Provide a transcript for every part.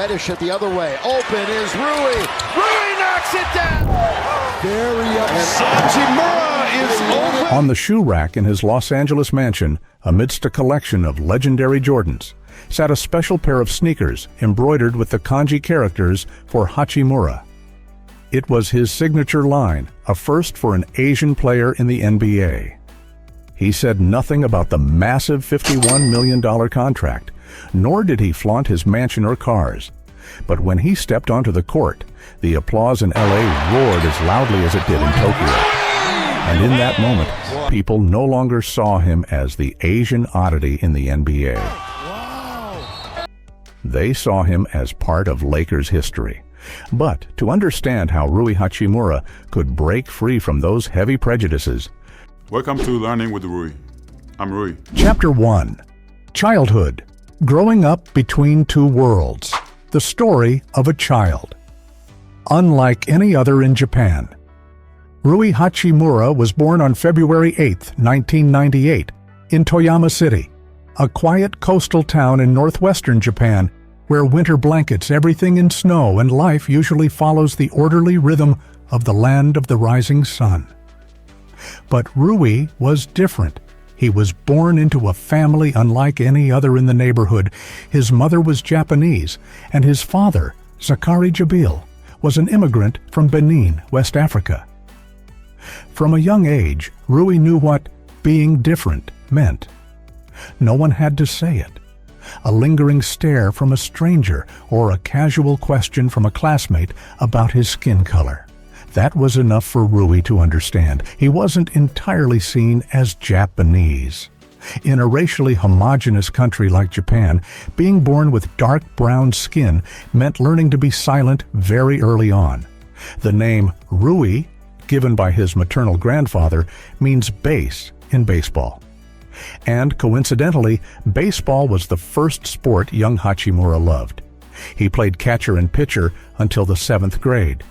reddish it the other way. Open is Rui. Rui knocks it down. Very upset. Hachimura is open. On the shoe rack in his Los Angeles mansion, amidst a collection of legendary Jordans, sat a special pair of sneakers embroidered with the kanji characters for Hachimura. It was his signature line, a first for an Asian player in the NBA. He said nothing about the massive $51 million contract, nor did he flaunt his mansion or cars. But when he stepped onto the court, the applause in LA roared as loudly as it did in Tokyo. And in that moment, people no longer saw him as the Asian oddity in the NBA. They saw him as part of Lakers history. But to understand how Rui Hachimura could break free from those heavy prejudices, welcome to Learning with Rui. I'm Rui. Chapter 1. Childhood. Growing up between two worlds. The story of a child. Unlike any other in Japan, Rui Hachimura was born on February 8, 1998, in Toyama City, a quiet coastal town in northwestern Japan where winter blankets everything in snow and life usually follows the orderly rhythm of the land of the rising sun. But Rui was different. He was born into a family unlike any other in the neighborhood. His mother was Japanese, and his father, Zakari Jabil, was an immigrant from Benin, West Africa. From a young age, Rui knew what being different meant. No one had to say it. A lingering stare from a stranger or a casual question from a classmate about his skin color. That was enough for Rui to understand. He wasn't entirely seen as Japanese. In a racially homogeneous country like Japan, being born with dark brown skin meant learning to be silent very early on. The name Rui, given by his maternal grandfather, means base in baseball. And coincidentally, baseball was the first sport young Hachimura loved. He played catcher and pitcher until the 7th grade.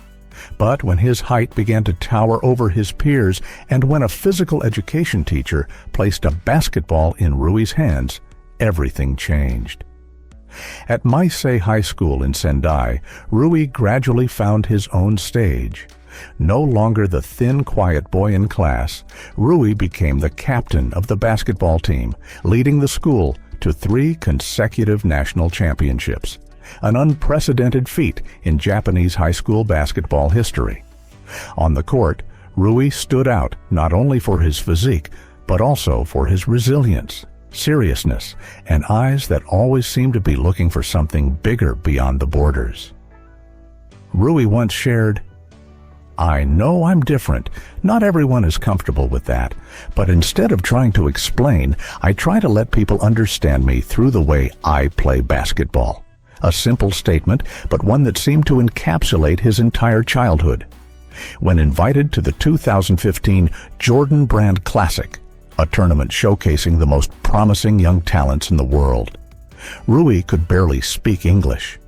But when his height began to tower over his peers, and when a physical education teacher placed a basketball in Rui's hands, everything changed. At Maisei High School in Sendai, Rui gradually found his own stage. No longer the thin, quiet boy in class, Rui became the captain of the basketball team, leading the school to 3 consecutive national championships. An unprecedented feat in Japanese high school basketball history. On the court, Rui stood out not only for his physique, but also for his resilience, seriousness, and eyes that always seemed to be looking for something bigger beyond the borders. Rui once shared, "I know I'm different. Not everyone is comfortable with that. But instead of trying to explain, I try to let people understand me through the way I play basketball." A simple statement, but one that seemed to encapsulate his entire childhood. When invited to the 2015 Jordan Brand Classic, a tournament showcasing the most promising young talents in the world, Rui could barely speak English.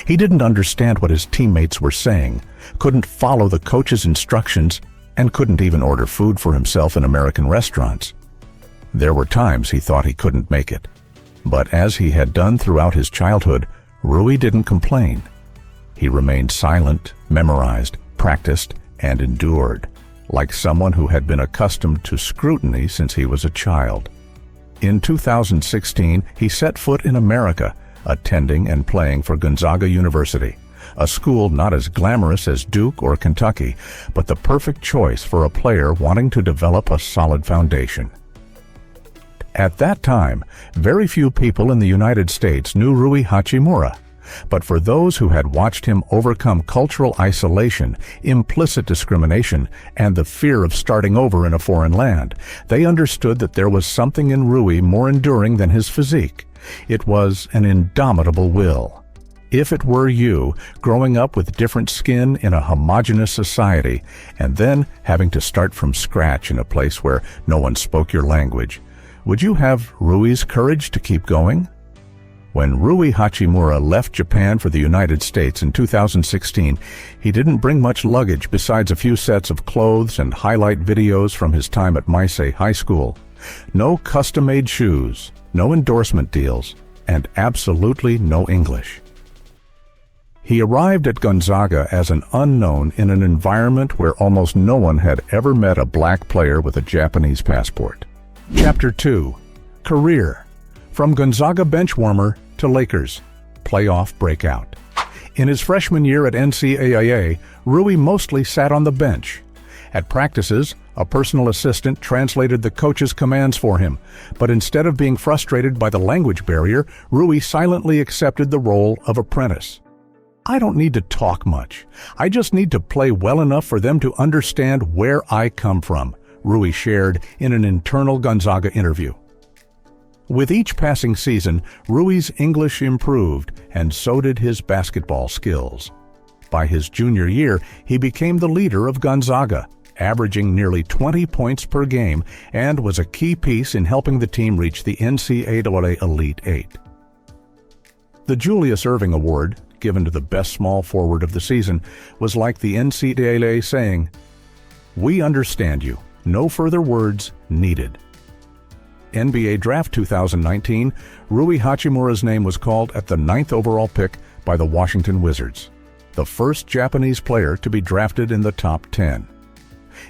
He didn't understand what his teammates were saying, couldn't follow the coach's instructions, and couldn't even order food for himself in American restaurants. There were times he thought he couldn't make it. But as he had done throughout his childhood, Rui didn't complain. He remained silent, memorized, practiced, and endured, like someone who had been accustomed to scrutiny since he was a child. In 2016, he set foot in America, attending and playing for Gonzaga University, a school not as glamorous as Duke or Kentucky, but the perfect choice for a player wanting to develop a solid foundation. At that time, very few people in the United States knew Rui Hachimura, but for those who had watched him overcome cultural isolation, implicit discrimination, and the fear of starting over in a foreign land, they understood that there was something in Rui more enduring than his physique. It was an indomitable will. If it were you, growing up with different skin in a homogeneous society, and then having to start from scratch in a place where no one spoke your language, would you have Rui's courage to keep going? When Rui Hachimura left Japan for the United States in 2016, he didn't bring much luggage besides a few sets of clothes and highlight videos from his time at Maisei High School. No custom-made shoes, no endorsement deals, and absolutely no English. He arrived at Gonzaga as an unknown in an environment where almost no one had ever met a black player with a Japanese passport. Chapter 2. Career. From Gonzaga benchwarmer to Lakers. Playoff breakout. In his freshman year at NCAA, Rui mostly sat on the bench. At practices, a personal assistant translated the coach's commands for him, but instead of being frustrated by the language barrier, Rui silently accepted the role of apprentice. "I don't need to talk much. I just need to play well enough for them to understand where I come from," Rui shared in an internal Gonzaga interview. With each passing season, Rui's English improved, and so did his basketball skills. By his junior year, he became the leader of Gonzaga, averaging nearly 20 points per game, and was a key piece in helping the team reach the NCAA Elite Eight. The Julius Erving Award, given to the best small forward of the season, was like the NCAA saying, "We understand you. No further words needed." NBA Draft 2019, Rui Hachimura's name was called at the 9th overall pick by the Washington Wizards, the first Japanese player to be drafted in the top 10.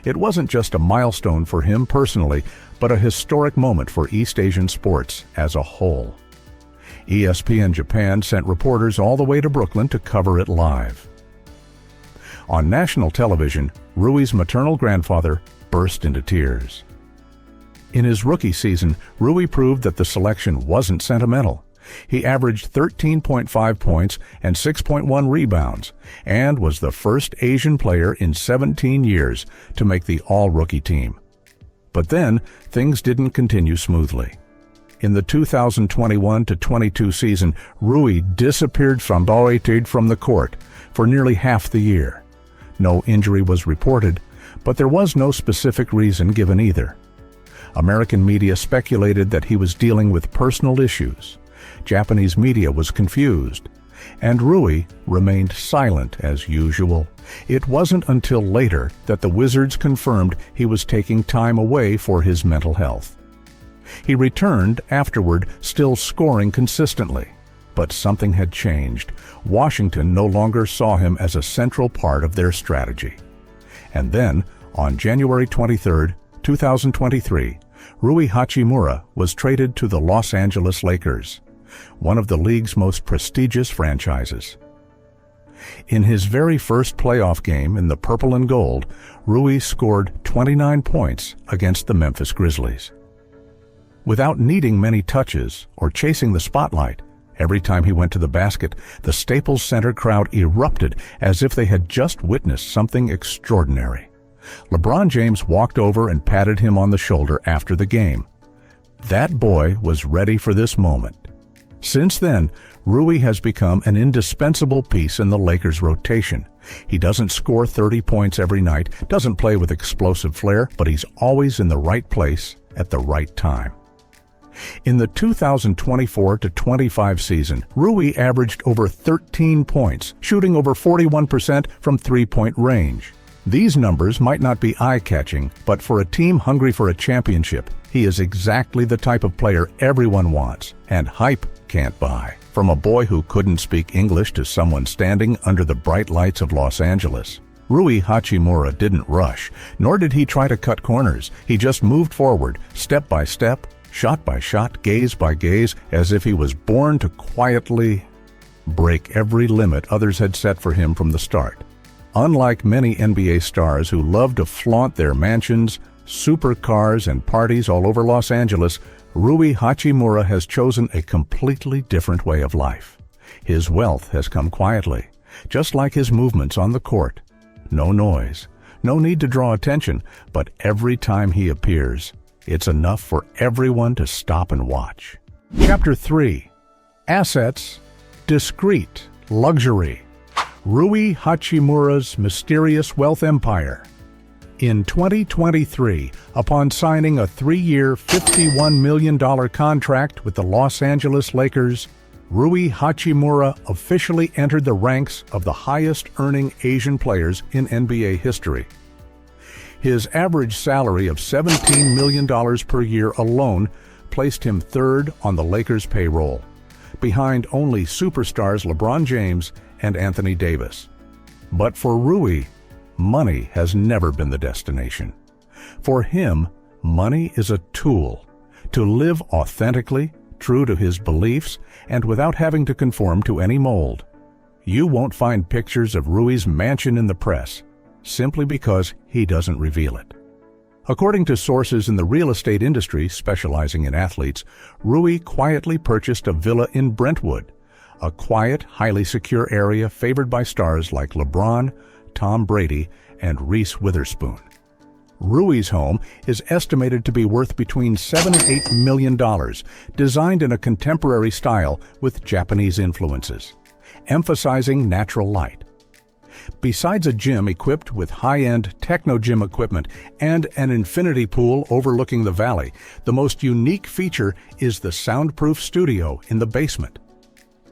It wasn't just a milestone for him personally, but a historic moment for East Asian sports as a whole. ESPN Japan sent reporters all the way to Brooklyn to cover it live. On national television, Rui's maternal grandfather burst into tears. In his rookie season, Rui proved that the selection wasn't sentimental. He averaged 13.5 points and 6.1 rebounds, and was the first Asian player in 17 years to make the all-rookie team. But then, things didn't continue smoothly. In the 2021-22 season, Rui disappeared from the court for nearly half the year. No injury was reported, but there was no specific reason given either. American media speculated that he was dealing with personal issues. Japanese media was confused, and Rui remained silent as usual. It wasn't until later that the Wizards confirmed he was taking time away for his mental health. He returned afterward, still scoring consistently. But something had changed. Washington no longer saw him as a central part of their strategy. And then, on January 23, 2023, Rui Hachimura was traded to the Los Angeles Lakers, one of the league's most prestigious franchises. In his very first playoff game in the purple and gold, Rui scored 29 points against the Memphis Grizzlies. Without needing many touches or chasing the spotlight, every time he went to the basket, the Staples Center crowd erupted as if they had just witnessed something extraordinary. LeBron James walked over and patted him on the shoulder after the game. That boy was ready for this moment. Since then, Rui has become an indispensable piece in the Lakers' rotation. He doesn't score 30 points every night, doesn't play with explosive flair, but he's always in the right place at the right time. In the 2024-25 season, Rui averaged over 13 points, shooting over 41% from three-point range. These numbers might not be eye-catching, but for a team hungry for a championship, he is exactly the type of player everyone wants, and hype can't buy. From a boy who couldn't speak English to someone standing under the bright lights of Los Angeles, Rui Hachimura didn't rush, nor did he try to cut corners. He just moved forward, step by step, shot by shot, gaze by gaze, as if he was born to quietly break every limit others had set for him from the start. Unlike many NBA stars who love to flaunt their mansions, supercars, and parties all over Los Angeles, Rui Hachimura has chosen a completely different way of life. His wealth has come quietly, just like his movements on the court. No noise, no need to draw attention, but every time he appears, it's enough for everyone to stop and watch. Chapter 3. Assets, Discreet Luxury. Rui Hachimura's mysterious wealth empire. In 2023, upon signing a 3-year, $51 million contract with the Los Angeles Lakers, Rui Hachimura officially entered the ranks of the highest-earning Asian players in NBA history. His average salary of $17 million per year alone placed him third on the Lakers' payroll, behind only superstars LeBron James and Anthony Davis. But for Rui, money has never been the destination. For him, money is a tool to live authentically, true to his beliefs, and without having to conform to any mold. You won't find pictures of Rui's mansion in the press, simply because he doesn't reveal it. According to sources in the real estate industry specializing in athletes, Rui quietly purchased a villa in Brentwood, a quiet, highly secure area favored by stars like LeBron, Tom Brady, and Reese Witherspoon. Rui's home is estimated to be worth between $7 and $8 million, designed in a contemporary style with Japanese influences, emphasizing natural light. Besides a gym equipped with high-end techno-gym equipment and an infinity pool overlooking the valley, the most unique feature is the soundproof studio in the basement.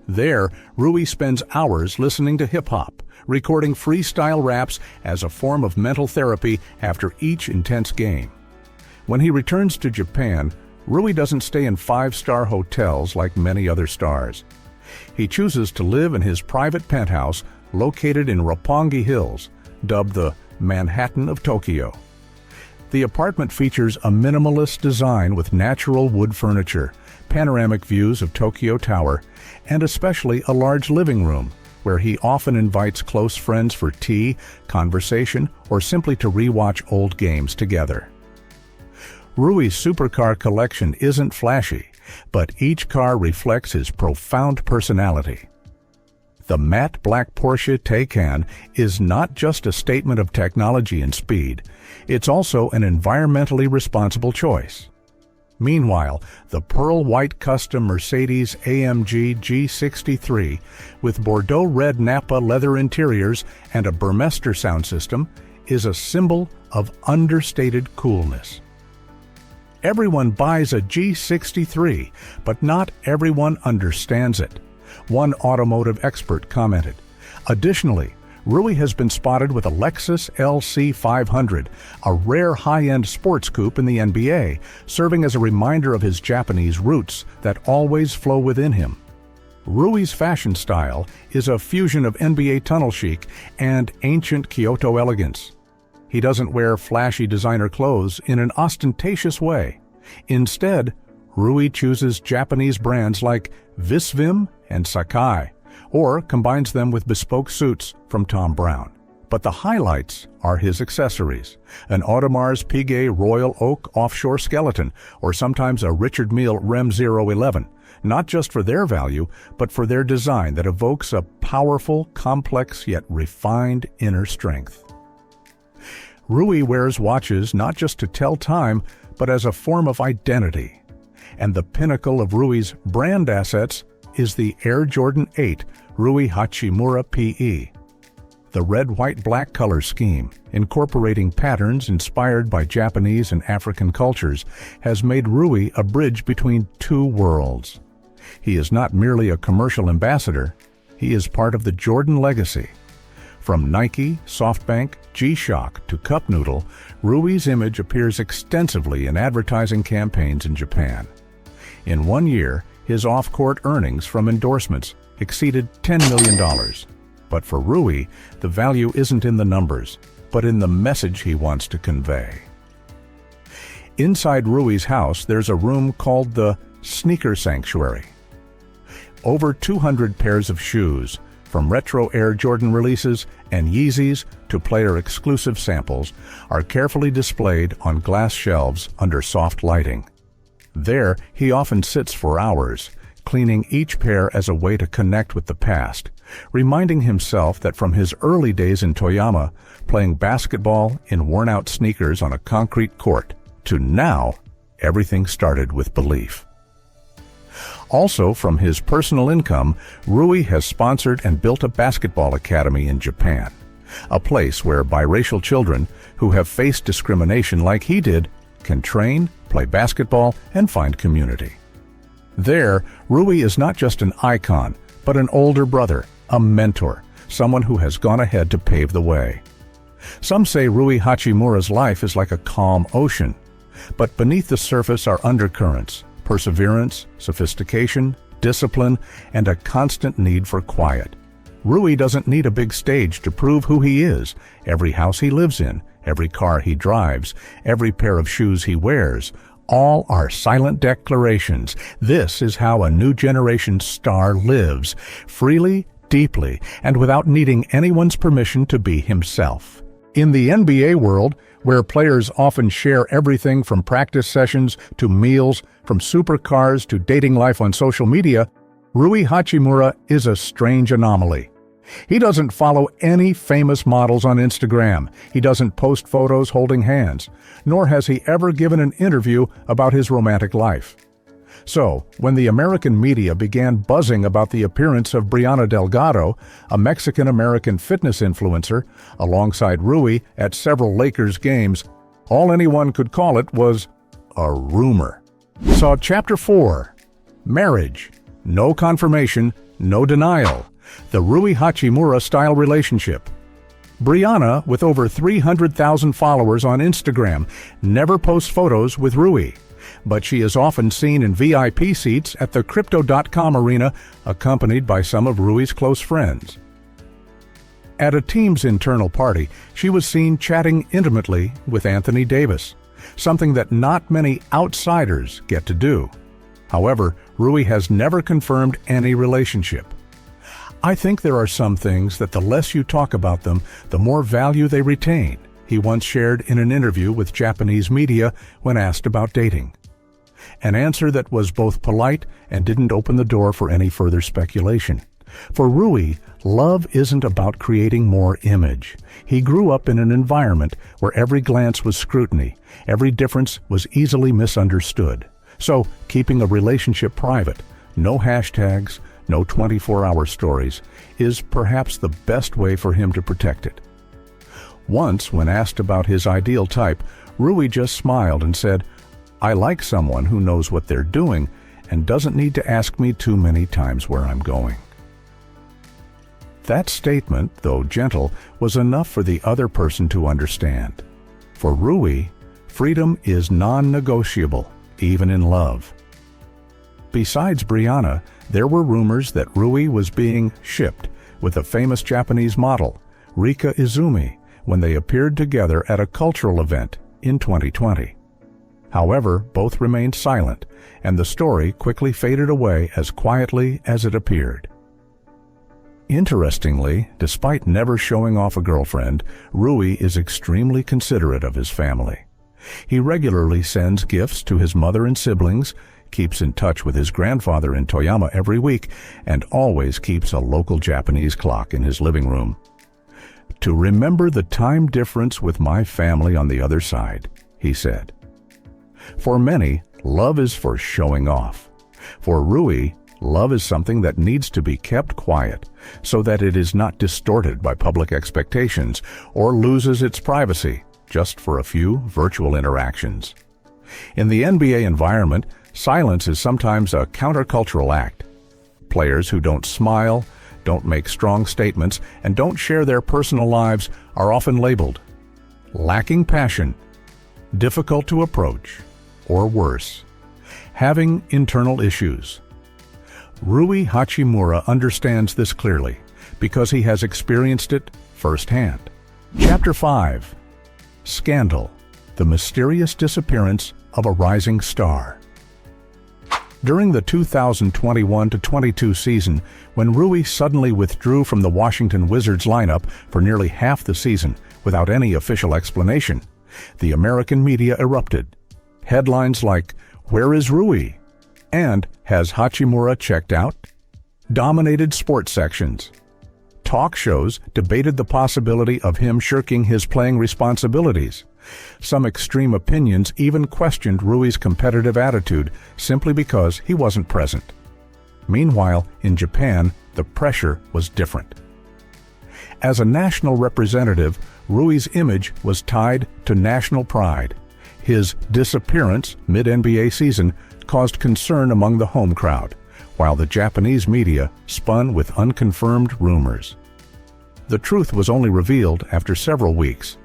There, Rui spends hours listening to hip-hop, recording freestyle raps as a form of mental therapy after each intense game. When he returns to Japan, Rui doesn't stay in five-star hotels like many other stars. He chooses to live in his private penthouse located in Roppongi Hills, dubbed the Manhattan of Tokyo. The apartment features a minimalist design with natural wood furniture, panoramic views of Tokyo Tower, and especially a large living room, where he often invites close friends for tea, conversation, or simply to rewatch old games together. Rui's supercar collection isn't flashy, but each car reflects his profound personality. The matte black Porsche Taycan is not just a statement of technology and speed, it's also an environmentally responsible choice. Meanwhile, the pearl white custom Mercedes AMG G63 with Bordeaux red Napa leather interiors and a Burmester sound system is a symbol of understated coolness. Everyone buys a G63, but not everyone understands it, one automotive expert commented. Additionally, Rui has been spotted with a Lexus LC500, a rare high-end sports coupe in the NBA, serving as a reminder of his Japanese roots that always flow within him. Rui's fashion style is a fusion of NBA tunnel chic and ancient Kyoto elegance. He doesn't wear flashy designer clothes in an ostentatious way. Instead, Rui chooses Japanese brands like Visvim and Sakai, or combines them with bespoke suits from Tom Brown. But the highlights are his accessories, an Audemars Piguet Royal Oak offshore skeleton, or sometimes a Richard Mille Rem 011, not just for their value, but for their design that evokes a powerful, complex, yet refined inner strength. Rui wears watches not just to tell time, but as a form of identity. And the pinnacle of Rui's brand assets is the Air Jordan 8 Rui Hachimura PE. The red-white-black color scheme, incorporating patterns inspired by Japanese and African cultures, has made Rui a bridge between two worlds. He is not merely a commercial ambassador, he is part of the Jordan legacy. From Nike, SoftBank, G-Shock to Cup Noodle, Rui's image appears extensively in advertising campaigns in Japan. In 1 year, his off-court earnings from endorsements exceeded $10 million. But for Rui, the value isn't in the numbers, but in the message he wants to convey. Inside Rui's house, there's a room called the Sneaker Sanctuary. Over 200 pairs of shoes, from retro Air Jordan releases and Yeezys to player-exclusive samples, are carefully displayed on glass shelves under soft lighting. There, he often sits for hours, cleaning each pair as a way to connect with the past, reminding himself that from his early days in Toyama, playing basketball in worn-out sneakers on a concrete court, to now, everything started with belief. Also, from his personal income, Rui has sponsored and built a basketball academy in Japan, a place where biracial children who have faced discrimination like he did can train, play basketball, and find community. There, Rui is not just an icon, but an older brother, a mentor, someone who has gone ahead to pave the way. Some say Rui Hachimura's life is like a calm ocean, but beneath the surface are undercurrents, perseverance, sophistication, discipline, and a constant need for quiet. Rui doesn't need a big stage to prove who he is. Every house he lives in, every car he drives, every pair of shoes he wears, all are silent declarations. This is how a new generation star lives, freely, deeply, and without needing anyone's permission to be himself. In the NBA world, where players often share everything from practice sessions to meals, from supercars to dating life on social media, Rui Hachimura is a strange anomaly. He doesn't follow any famous models on Instagram. He doesn't post photos holding hands, nor has he ever given an interview about his romantic life. So, when the American media began buzzing about the appearance of Brianna Delgado, a Mexican-American fitness influencer, alongside Rui at several Lakers games, all anyone could call it was a rumor. So, Chapter 4. Marriage. No confirmation, no denial. The Rui Hachimura-style relationship. Brianna, with over 300,000 followers on Instagram, never posts photos with Rui, but she is often seen in VIP seats at the Crypto.com arena, accompanied by some of Rui's close friends. At a team's internal party, she was seen chatting intimately with Anthony Davis, something that not many outsiders get to do. However, Rui has never confirmed any relationship. I think there are some things that the less you talk about them, the more value they retain, he once shared in an interview with Japanese media when asked about dating. An answer that was both polite and didn't open the door for any further speculation. For Rui, love isn't about creating more image. He grew up in an environment where every glance was scrutiny, every difference was easily misunderstood. So, keeping a relationship private, no hashtags, no 24-hour stories, is perhaps the best way for him to protect it. Once, when asked about his ideal type, Rui just smiled and said, "I like someone who knows what they're doing and doesn't need to ask me too many times where I'm going." That statement, though gentle, was enough for the other person to understand. For Rui, freedom is non-negotiable, even in love. Besides Brianna, there were rumors that Rui was being shipped with a famous Japanese model, Rika Izumi, when they appeared together at a cultural event in 2020. However, both remained silent, and the story quickly faded away as quietly as it appeared. Interestingly, despite never showing off a girlfriend, Rui is extremely considerate of his family. He regularly sends gifts to his mother and siblings, keeps in touch with his grandfather in Toyama every week, and always keeps a local Japanese clock in his living room. "To remember the time difference with my family on the other side," he said. For many, love is for showing off. For Rui, love is something that needs to be kept quiet so that it is not distorted by public expectations or loses its privacy just for a few virtual interactions. In the NBA environment, silence is sometimes a countercultural act. Players who don't smile, don't make strong statements, and don't share their personal lives are often labeled lacking passion, difficult to approach, or worse, having internal issues. Rui Hachimura understands this clearly because he has experienced it firsthand. Chapter 5. Scandal: The mysterious disappearance of a rising star. During the 2021-22 season, when Rui suddenly withdrew from the Washington Wizards lineup for nearly half the season without any official explanation, the American media erupted. Headlines like, "Where is Rui?" and "Has Hachimura checked out?" dominated sports sections. Talk shows debated the possibility of him shirking his playing responsibilities. Some extreme opinions even questioned Rui's competitive attitude simply because he wasn't present. Meanwhile, in Japan, the pressure was different. As a national representative, Rui's image was tied to national pride. His disappearance mid-NBA season caused concern among the home crowd, while the Japanese media spun with unconfirmed rumors. The truth was only revealed after several weeks.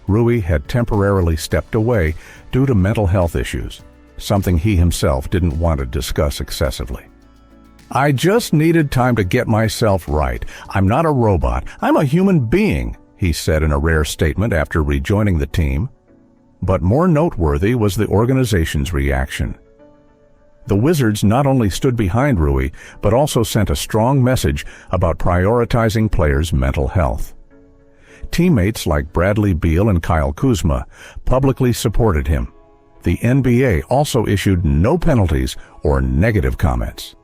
Rui had temporarily stepped away due to mental health issues, something he himself didn't want to discuss excessively. "I just needed time to get myself right. I'm not a robot. I'm a human being," he said in a rare statement after rejoining the team. But more noteworthy was the organization's reaction. The Wizards not only stood behind Rui, but also sent a strong message about prioritizing players' mental health. Teammates like Bradley Beal and Kyle Kuzma publicly supported him. The NBA also issued no penalties or negative comments.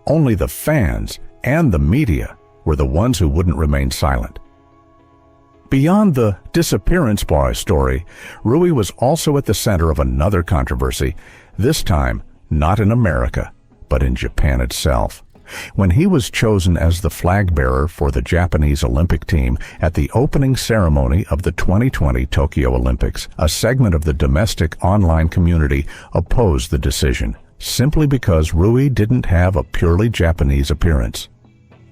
Only the fans and the media were the ones who wouldn't remain silent. Beyond the disappearance boy story, Rui was also at the center of another controversy, this time not in America, but in Japan itself. When he was chosen as the flag bearer for the Japanese Olympic team at the opening ceremony of the 2020 Tokyo Olympics, a segment of the domestic online community opposed the decision, simply because Rui didn't have a purely Japanese appearance.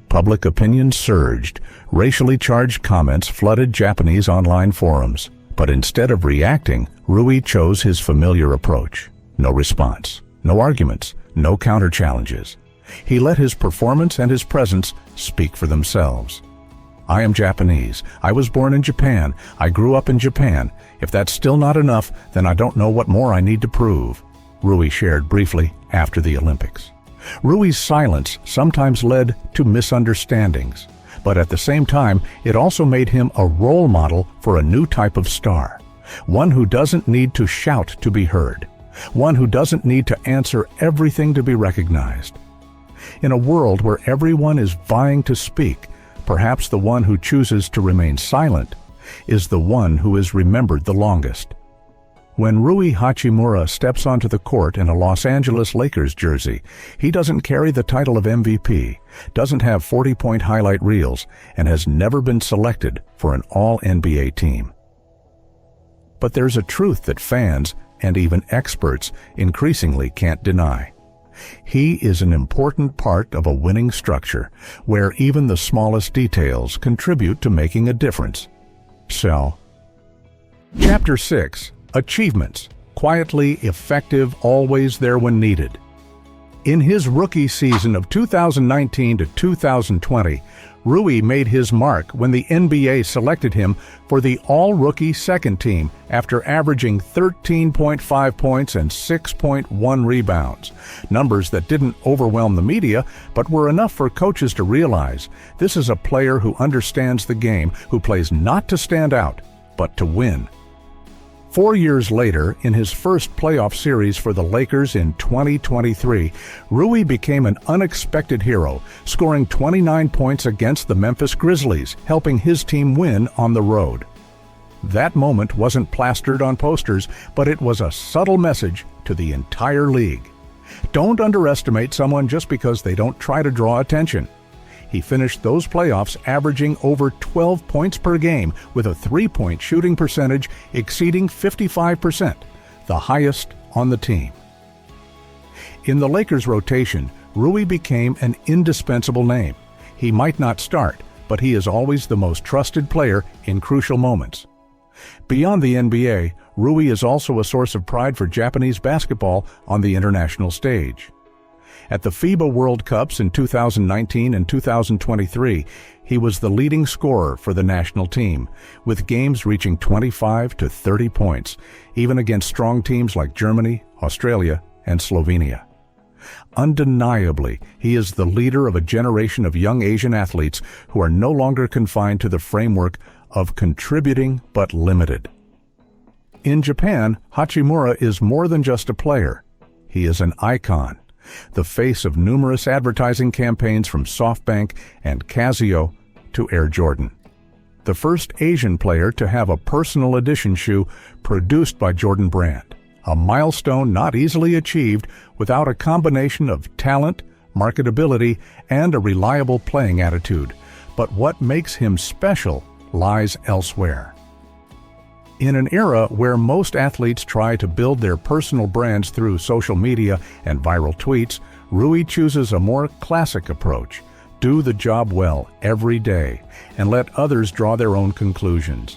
Public opinion surged. Racially charged comments flooded Japanese online forums. But instead of reacting, Rui chose his familiar approach. No response, no arguments, no counter-challenges. He let his performance and his presence speak for themselves. "I am Japanese. I was born in Japan. I grew up in Japan. If that's still not enough, then I don't know what more I need to prove," Rui shared briefly after the Olympics. Rui's silence sometimes led to misunderstandings, but at the same time, it also made him a role model for a new type of star, one who doesn't need to shout to be heard, one who doesn't need to answer everything to be recognized. In a world where everyone is vying to speak, perhaps the one who chooses to remain silent is the one who is remembered the longest. When Rui Hachimura steps onto the court in a Los Angeles Lakers jersey, he doesn't carry the title of MVP, doesn't have 40-point highlight reels, and has never been selected for an All-NBA team. But there's a truth that fans, and even experts, increasingly can't deny. He is an important part of a winning structure, where even the smallest details contribute to making a difference. So, Chapter 6. Achievements. Quietly effective, always there when needed. In his rookie season of 2019 to 2020, Rui made his mark when the NBA selected him for the All-Rookie Second Team after averaging 13.5 points and 6.1 rebounds, numbers that didn't overwhelm the media but were enough for coaches to realize this is a player who understands the game, who plays not to stand out, but to win. 4 years later, in his first playoff series for the Lakers in 2023, Rui became an unexpected hero, scoring 29 points against the Memphis Grizzlies, helping his team win on the road. That moment wasn't plastered on posters, but it was a subtle message to the entire league. Don't underestimate someone just because they don't try to draw attention. He finished those playoffs averaging over 12 points per game with a three-point shooting percentage exceeding 55%, the highest on the team. In the Lakers' rotation, Rui became an indispensable name. He might not start, but he is always the most trusted player in crucial moments. Beyond the NBA, Rui is also a source of pride for Japanese basketball on the international stage. At the FIBA World Cups in 2019 and 2023, he was the leading scorer for the national team, with games reaching 25 to 30 points, even against strong teams like Germany, Australia, and Slovenia. Undeniably, he is the leader of a generation of young Asian athletes who are no longer confined to the framework of contributing but limited. In Japan, Hachimura is more than just a player. He is an icon, the face of numerous advertising campaigns from SoftBank and Casio to Air Jordan. The first Asian player to have a personal edition shoe produced by Jordan Brand, a milestone not easily achieved without a combination of talent, marketability, and a reliable playing attitude. But what makes him special lies elsewhere. In an era where most athletes try to build their personal brands through social media and viral tweets, Rui chooses a more classic approach. Do the job well every day and let others draw their own conclusions.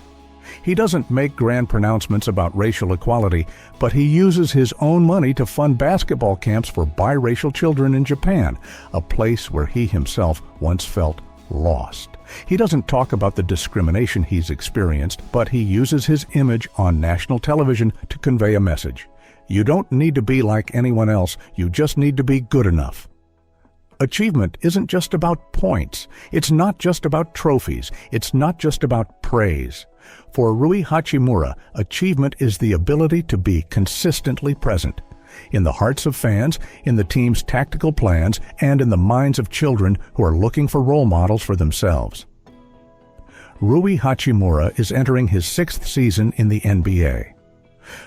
He doesn't make grand pronouncements about racial equality, but he uses his own money to fund basketball camps for biracial children in Japan, a place where he himself once felt lost. He doesn't talk about the discrimination he's experienced, but he uses his image on national television to convey a message. You don't need to be like anyone else, you just need to be good enough. Achievement isn't just about points. It's not just about trophies. It's not just about praise. For Rui Hachimura, achievement is the ability to be consistently present in the hearts of fans, in the team's tactical plans, and in the minds of children who are looking for role models for themselves. Rui Hachimura is entering his 6th season in the NBA.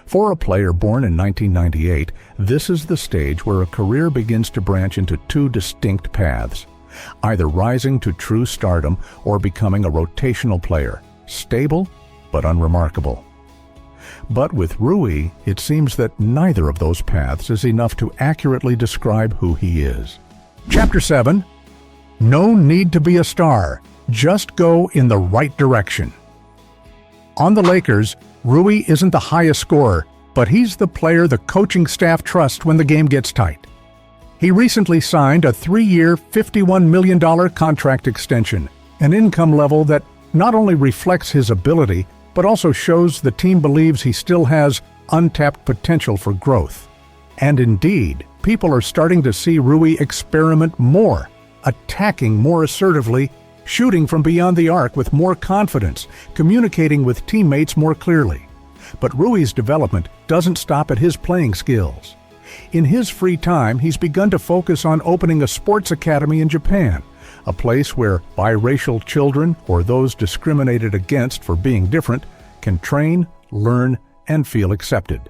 For a player born in 1998, this is the stage where a career begins to branch into two distinct paths, either rising to true stardom or becoming a rotational player, stable but unremarkable. But with Rui, it seems that neither of those paths is enough to accurately describe who he is. Chapter 7. No need to be a star, just go in the right direction. On the Lakers, Rui isn't the highest scorer, but he's the player the coaching staff trusts when the game gets tight. He recently signed a 3-year, $51 million contract extension, an income level that not only reflects his ability, but also shows the team believes he still has untapped potential for growth. And indeed, people are starting to see Rui experiment more, attacking more assertively, shooting from beyond the arc with more confidence, communicating with teammates more clearly. But Rui's development doesn't stop at his playing skills. In his free time, he's begun to focus on opening a sports academy in Japan, a place where biracial children or those discriminated against for being different can train, learn, and feel accepted.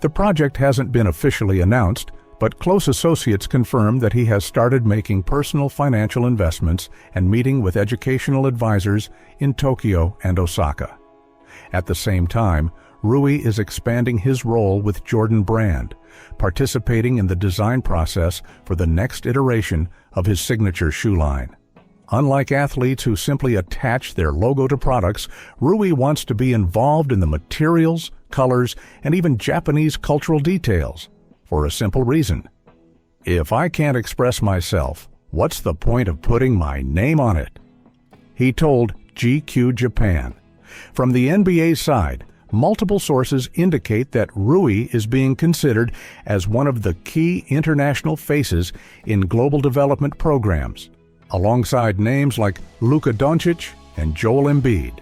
The project hasn't been officially announced, but close associates confirm that he has started making personal financial investments and meeting with educational advisors in Tokyo and Osaka. At the same time, Rui is expanding his role with Jordan Brand, participating in the design process for the next iteration of his signature shoe line. Unlike athletes who simply attach their logo to products, Rui wants to be involved in the materials, colors, and even Japanese cultural details, for a simple reason. If I can't express myself, what's the point of putting my name on it? He told GQ Japan. From the NBA side, multiple sources indicate that Rui is being considered as one of the key international faces in global development programs, alongside names like Luka Doncic and Joel Embiid.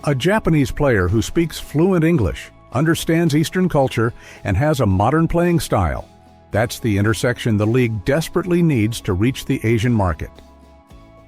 A Japanese player who speaks fluent English, understands Eastern culture, and has a modern playing style. That's the intersection the league desperately needs to reach the Asian market.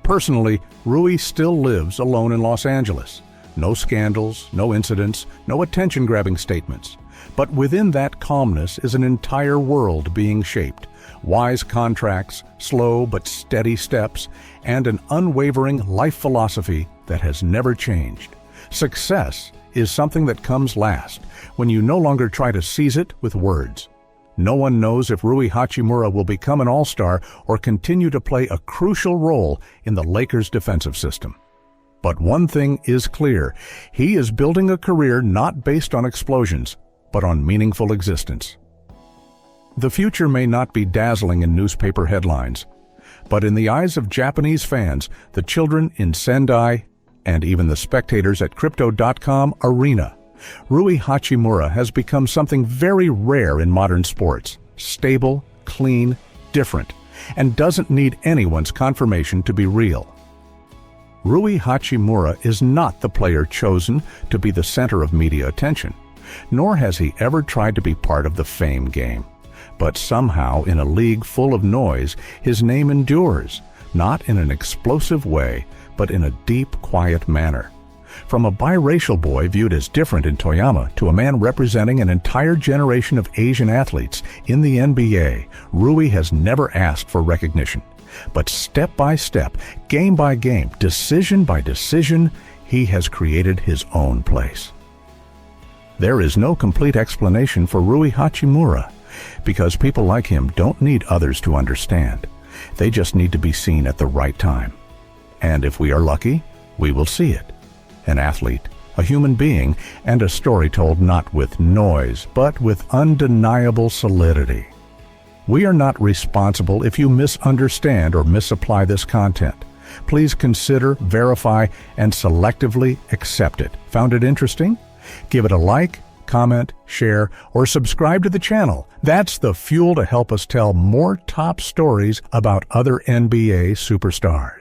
Personally, Rui still lives alone in Los Angeles. No scandals, no incidents, no attention-grabbing statements. But within that calmness is an entire world being shaped. Wise contracts, slow but steady steps, and an unwavering life philosophy that has never changed. Success is something that comes last, when you no longer try to seize it with words. No one knows if Rui Hachimura will become an all-star or continue to play a crucial role in the Lakers' defensive system. But one thing is clear, he is building a career not based on explosions, but on meaningful existence. The future may not be dazzling in newspaper headlines, but in the eyes of Japanese fans, the children in Sendai, and even the spectators at Crypto.com Arena, Rui Hachimura has become something very rare in modern sports: stable, clean, different, and doesn't need anyone's confirmation to be real. Rui Hachimura is not the player chosen to be the center of media attention, nor has he ever tried to be part of the fame game. But somehow, in a league full of noise, his name endures, not in an explosive way, but in a deep, quiet manner. From a biracial boy viewed as different in Toyama to a man representing an entire generation of Asian athletes in the NBA, Rui has never asked for recognition. But step by step, game by game, decision by decision, he has created his own place. There is no complete explanation for Rui Hachimura, because people like him don't need others to understand. They just need to be seen at the right time. And if we are lucky, we will see it. An athlete, a human being, and a story told not with noise, but with undeniable solidity. We are not responsible if you misunderstand or misapply this content. Please consider, verify, and selectively accept it. Found it interesting? Give it a like, comment, share, or subscribe to the channel. That's the fuel to help us tell more top stories about other NBA superstars.